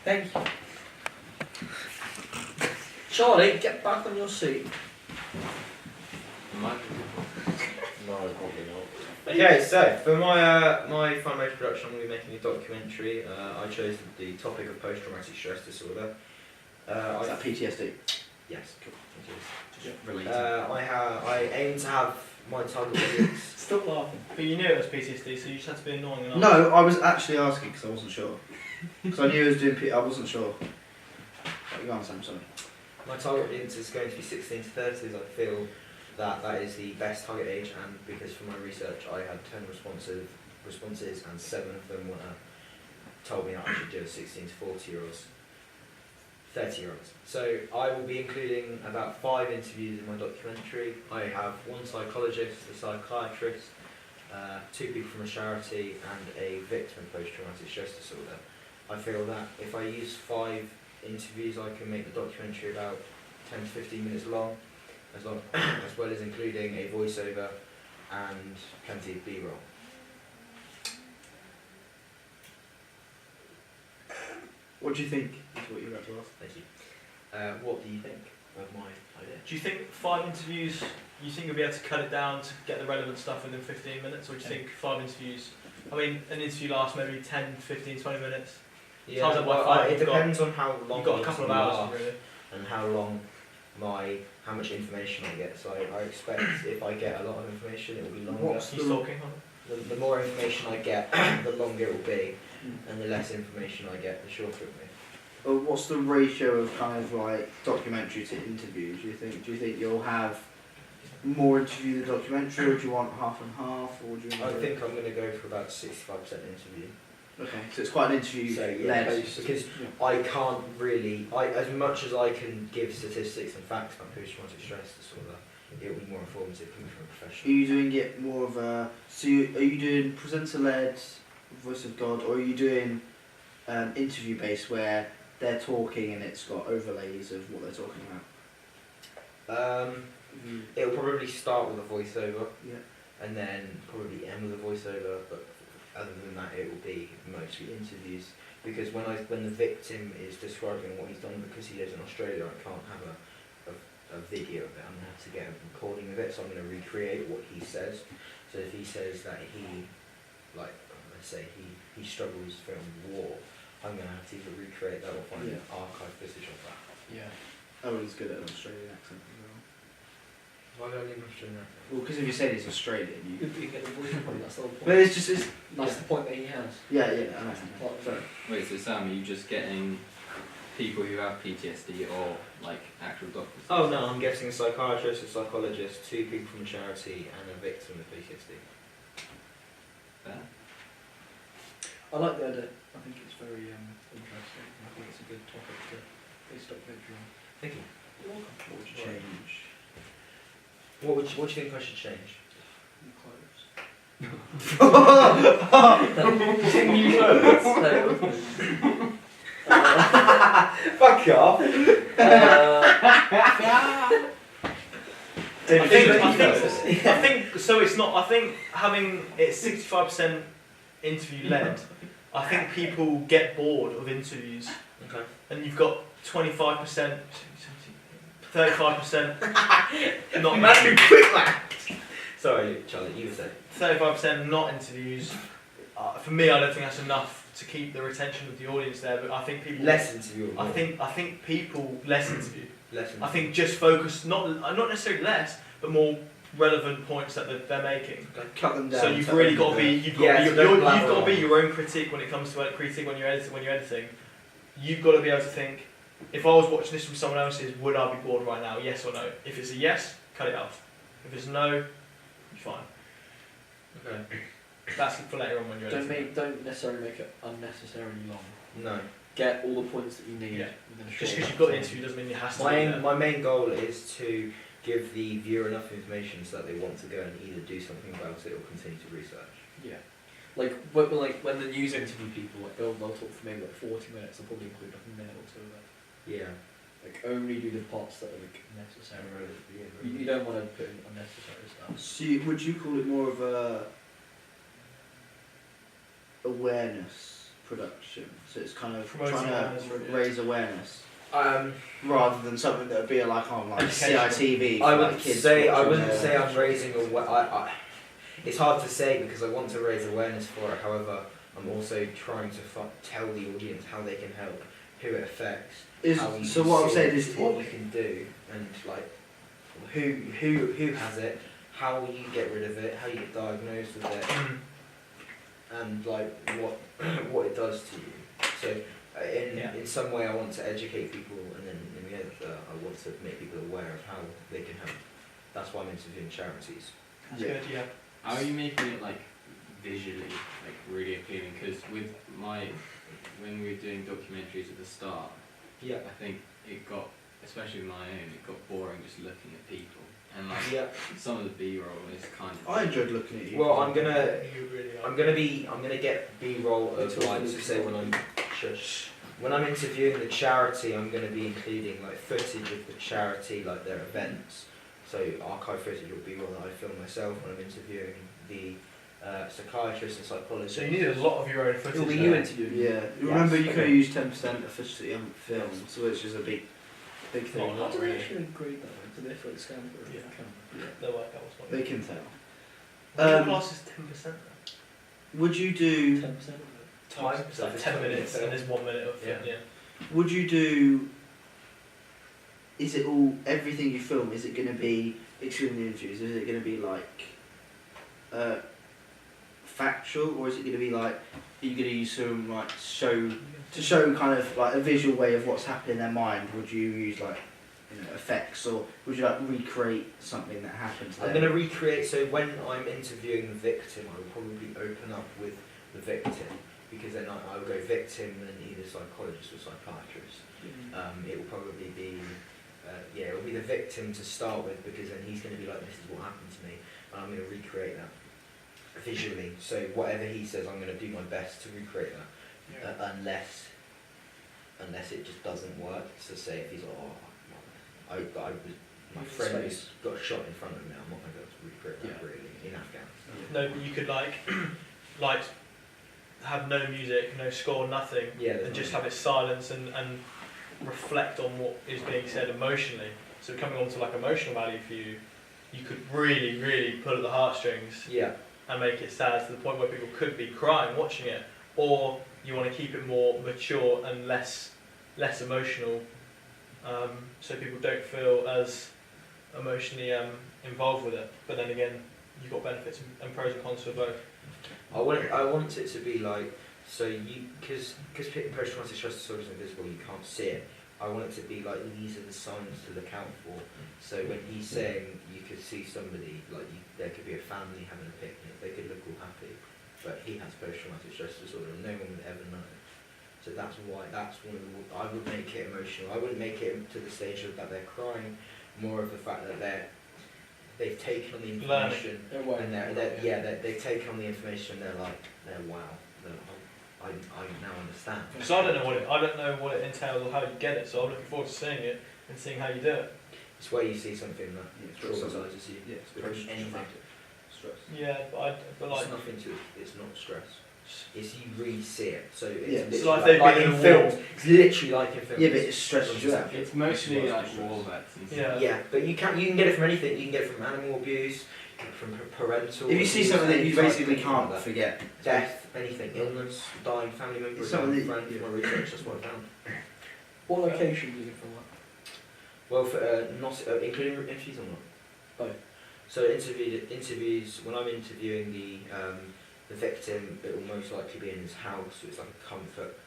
Thank you. Charlie, get back on your seat. No, probably not. Okay, so for my fun motion production, I'm going to be making a documentary. I chose the topic of post-traumatic stress disorder. Is that PTSD? Yes, cool. Just related. I aim to have my target audience. Stop laughing. But you knew it was PTSD, so you just had to be annoying enough. No, I was actually asking because I wasn't sure. Because I knew he was doing I wasn't sure. Right, go on, Sam, sorry. My target audience is going to be 16 to 30s. I feel that is the best target age, and because from my research I had 10 responses and 7 of them told me that I should do a 16 to 40-year-olds, 30-year-olds. So I will be including about 5 interviews in my documentary. I have 1 psychologist, a psychiatrist, 2 people from a charity and a victim of post-traumatic stress disorder. I feel that if I use 5 interviews I can make the documentary about 10 to 15 minutes long, as well as including a voiceover and plenty of B-roll. What do you think is what you're about to ask? Thank you. What do you think of my idea? Do you think 5 interviews, you think you'll be able to cut it down to get the relevant stuff within 15 minutes, or do you think 5 interviews, I mean, an interview lasts maybe 10, 15, 20 minutes? Yeah, Times up by well, 5, it depends on how long You've got a the couple of interview hours, lasts really. and how much information I get. So I expect if I get a lot of information, it will be longer. What's He's talking on it. The more information I get, the longer it will be, and the less information I get, the shorter it will be. What's the ratio of kind of like documentary to interview? Do you think you'll have more interview than documentary, or do you want half and half, or do you? I think I'm going to go for about 65% interview. Okay, so it's quite an interview So led. because I can't really, as much as I can give statistics and facts about post-traumatic stress disorder, it will be more informative coming from a Are professional. you doing it more of a? So are you doing presenter-led, voice of God, or are you doing interview-based where they're talking and it's got overlays of what they're talking about? It'll probably start with a voiceover, Yeah. and then probably end with a voiceover, but other than that it will be mostly interviews, because when the victim is describing what he's done, because he lives in Australia, I can't have a video of it. I'm going to have to get a recording of it, so I'm going to recreate what he says. So if he says that he, like, let's say he struggles from war, I'm going to have to either recreate that or find an archive footage of that. Yeah. Owen's good at an Australian accent as well. Why do I leave Australian accent? Well, because if you say he's Australian, you. You get the voice point, that's the whole point. But it's just That's the point that he has. yeah, I know. Sorry. Wait, so Sam, are you just getting people who have PTSD or like actual doctors? Oh no, I'm getting a psychiatrist, a psychologist, 2 people from a charity, and a victim of PTSD. Fair. I like the idea. I think it's very interesting. I think it's a good topic to base documentary on. Thank you. You're welcome. What would you change? What do you think I should change? New clothes. New clothes? Fuck off! I think so. It's not. I think having it 65% interview led, I think people get bored of interviews. Okay. And you've got 25%, 35% not That's too quick, man! Sorry, Charlie, you were saying. 35% not interviews. For me, I don't think that's enough to keep the retention of the audience there. But I think people Less interview. I think people less interview. Less interview. I think just focus not necessarily less, but more relevant points that they're making. Cut them down. So you've really got to be you've got to be your own critic when it comes to critique when you're editing. You've got to be able to think, if I was watching this from someone else's, would I be bored right now? Yes or no? If it's a yes, cut it off. If it's no, you're fine. Okay. That's for later on when you're editing. Don't necessarily make it unnecessarily long. No. Get all the points that you need. Yeah. Within a short Just because amount you've got of the time. interview doesn't mean it has to be there. My main goal is to give the viewer enough information so that they want to go and either do something about it or continue to research. Yeah. Like when the news interview people, like they'll talk for maybe like 40 minutes. They'll probably include like a minute or two of it. Yeah. Like only do the parts that are like necessary. You don't want to put in unnecessary stuff. So would you call it more of a awareness production. So it's kind of Promoting trying awareness, to really. raise awareness Um, rather than something that would be like on like Educational. CITV. For, I like, would kids say I watching wouldn't their- say I'm raising it's hard to say because I want to raise awareness for it. However, I'm also trying to tell the audience how they can help, who it affects, how you So can what I'm see saying it, is, what you can do, and like who has it, how you get rid of it, how you get diagnosed with it, and like what it does to you. So in some way I want to educate people, and then in the end I want to make people aware of how they can help. That's why I'm interviewing charities. That's good, yeah. How are you making it like visually like really appealing? Because with when we were doing documentaries at the start, Yeah. I think it got, especially with my own, it got boring just looking at people, and like Yeah. some of the B-roll is kind of. I enjoyed looking at you. Well, I'm gonna You really are. get B-roll of like, so say when I'm interviewing the charity, I'm gonna be including like footage of the charity, like their events. So archive footage or B-roll that I film myself when I'm interviewing the psychiatrists and psychologists. So you need a lot of your own footage. It'll be there. you interviewing. Yeah. Remember, you can only use 10% officially on film, so it's just a big Not thing. a How lot, do they really. actually grade that? Do they like scan for Yeah. the camera? They'll work out what's They can tell. Your Um, class is 10%. Would you do? 10% of it. Time, It's like 10 minutes and there's 1 minute of Yeah. yeah. Would you do? Is it all everything you film? Is it going to be excluding the interviews? Is it going to be like factual, or is it going to be like? Are you going to use some like show kind of like a visual way of what's happening in their mind? Would you use like effects, or would you like recreate something that happened to them? I'm going to recreate, so when I'm interviewing the victim, I will probably open up with the victim, because then I will go victim and either psychologist or psychiatrist. It will probably be, it will be the victim to start with, because then he's going to be like, this is what happened to me, and I'm going to recreate that visually. So whatever he says, I'm going to do my best to recreate that, unless it just doesn't work. So say if he's like, my friend who's got shot in front of me, I'm not going to be able to recreate that really in Afghanistan. No, but you could like have no music, no score, nothing, Yeah, and just have it silence and reflect on what is being said emotionally. So coming on to like emotional value for you, you could really, really pull at the heartstrings Yeah. and make it sad to the point where people could be crying watching it, or you want to keep it more mature and less emotional, so people don't feel as emotionally involved with it. But then again, you've got benefits and pros and cons for both. I want it to be like, so because post-traumatic stress disorder is invisible, you can't see it. I want it to be like, these are the signs to look out for. So when he's saying you could see somebody, like there could be a family having a picnic, they could look all happy, but he has post-traumatic stress disorder and no one would ever know. So that's why, that's one of the, I would make it emotional. I wouldn't make it to the stage of that they're crying, more of the fact that they've taken on the information. And they've taken on the information and they're wow, I now understand. So I don't know what it entails or how you get it. So I'm looking forward to seeing it and seeing how you do it. It's where you see something that traumatises you. Yeah, it's Because anything. Stress. Yeah, but like It's nothing to it. It's not stress. It's you really see it. So it's Yeah, literally it's like they've been in in a films. war. It's literally like in films. Yeah, but it stresses you out. It's mostly like war vets and stuff. Yeah. Yeah, but you can get it from anything. You can get it from animal abuse, from parental. If you see abuse, something that you any type basically of can't like that. forget, Death, anything, illness, dying family member, It's dying something that- friend. From my research, that's what I found. What location do you film that? Well, for not including interviews or not. Both. So interviews. When I'm interviewing the victim, it will most likely be in his house. So it's like a comfort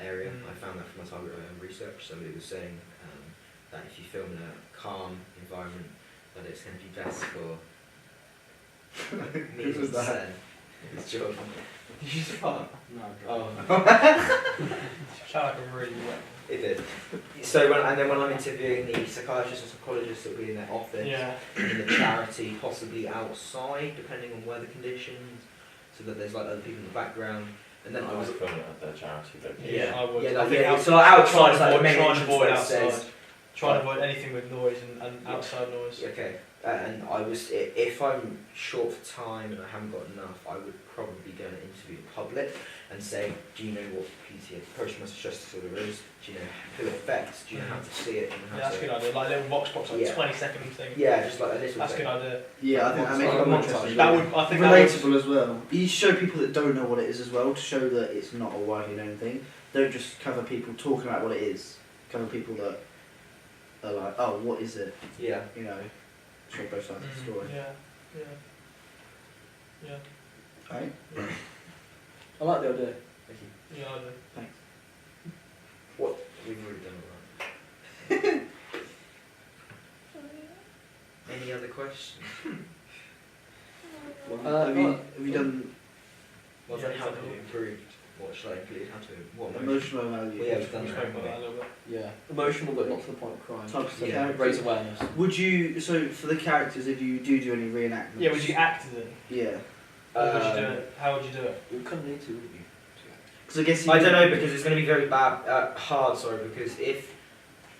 area. Mm. I found that from my target research. Somebody was saying that if you film in a calm environment, that it's going to be best for me Who was that? and his children. you just fart. No, Oh, Sound like a really wet. it did. So when I'm interviewing the psychiatrists and psychologists, it'll be in their office. Yeah. In the charity, possibly outside, depending on weather conditions, so that there's like other people in the background. And then I was filming at the charity location. Yeah, I would. Yeah, I like, think yeah, outside- so like outside, try it's like the and main avoid entrance where it outside. says- Try and avoid anything with noise and Yeah. outside noise. Okay. And I was, if I'm short for time and I haven't got enough, I would probably go and interview the public and say, do you know what PTSD, post-traumatic stress disorder is? Do you know who it affects? Do you know how to see it? And how That's a to, good idea. Like a little box, like Yeah. 20-second thing. yeah, just like a little That's a bit. good idea. Yeah, I think that makes it Like a more montage. interesting. That would, I think that would, Relatable as well. You show people that don't know what it is as well, to show that it's not a widely known thing. Don't just cover people talking about what it is. Cover people that are like, oh, what is it? Yeah. You know, show both sides of the story. yeah. Right? I like the idea. Thank you. Yeah, I do. Thanks. What? We've already done all that. Any other questions? Have you done Well, Yeah, then how to exactly. improve? What should I include? How to, what emotional value? Well, yeah, we've done We that. spoke about that a little bit. Yeah. Emotional, but not to the point of crying. Types of Yeah. characters. Raise awareness. Would you, so for the characters, if you do any reenactments? Yeah, would you act as it? Yeah. Or would you do it? How would you do it? You kind of need to, wouldn't you? Because I guess I don't know, because it's going to be very hard. Sorry, because if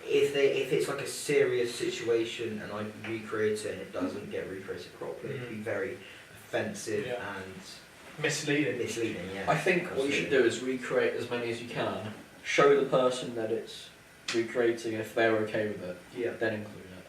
it's like a serious situation and I recreate it and it doesn't get recreated properly, it'd be very offensive Yeah. and Misleading. misleading. Yeah. I think what you should do is recreate as many as you can. Show the person that it's recreating. If they're okay with it, Yeah. then include it.